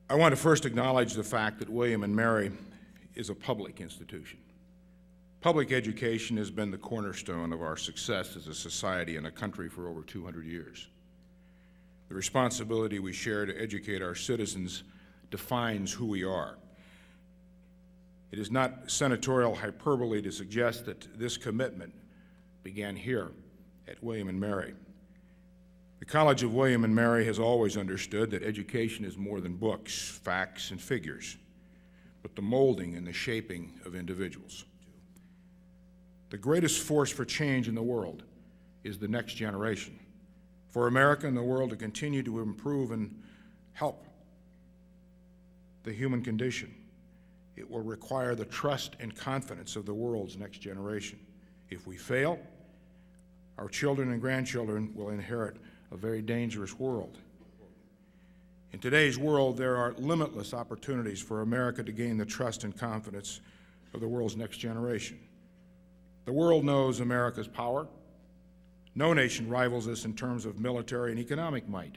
I want to first acknowledge the fact that William & Mary is a public institution. Public education has been the cornerstone of our success as a society and a country for over 200 years. The responsibility we share to educate our citizens defines who we are. It is not senatorial hyperbole to suggest that this commitment began here at William & Mary. The College of William & Mary has always understood that education is more than books, facts, and figures, but the molding and the shaping of individuals. The greatest force for change in the world is the next generation. For America and the world to continue to improve and help the human condition, it will require the trust and confidence of the world's next generation. If we fail, our children and grandchildren will inherit a very dangerous world. In today's world, there are limitless opportunities for America to gain the trust and confidence of the world's next generation. The world knows America's power. No nation rivals us in terms of military and economic might.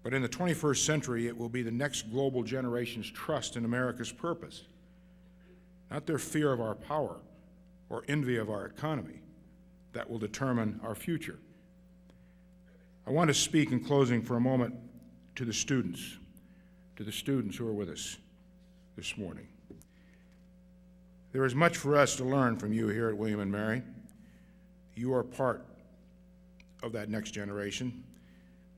But in the 21st century, it will be the next global generation's trust in America's purpose, not their fear of our power or envy of our economy, that will determine our future. I want to speak in closing for a moment to the students who are with us this morning. There is much for us to learn from you here at William & Mary. You are part of that next generation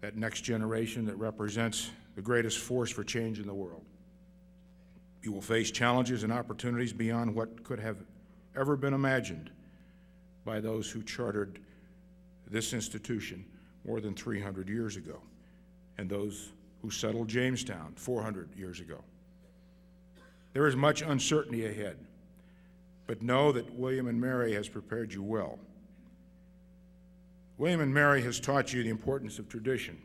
that represents the greatest force for change in the world. You will face challenges and opportunities beyond what could have ever been imagined by those who chartered this institution more than 300 years ago, and those who settled Jamestown 400 years ago. There is much uncertainty ahead, but know that William & Mary has prepared you well. William & Mary has taught you the importance of tradition,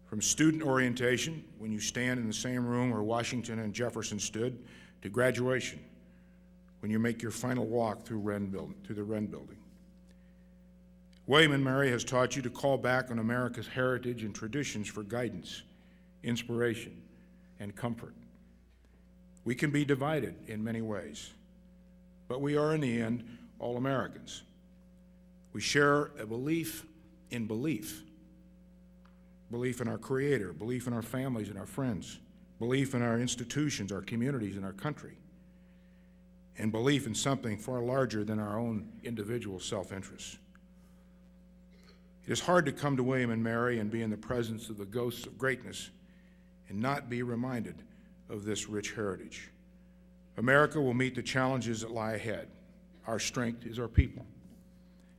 from student orientation, when you stand in the same room where Washington and Jefferson stood, to graduation, when you make your final walk through the Wren Building. William & Mary has taught you to call back on America's heritage and traditions for guidance, inspiration, and comfort. We can be divided in many ways, but we are, in the end, all Americans. We share a belief in belief in our Creator, belief in our families and our friends, belief in our institutions, our communities, and our country, and belief in something far larger than our own individual self-interests. It is hard to come to William & Mary and be in the presence of the ghosts of greatness and not be reminded of this rich heritage. America will meet the challenges that lie ahead. Our strength is our people.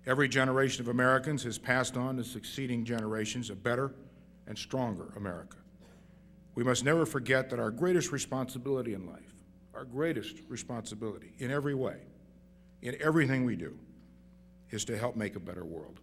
Every generation of Americans has passed on to succeeding generations a better and stronger America. We must never forget that our greatest responsibility in life, our greatest responsibility in every way, in everything we do, is to help make a better world.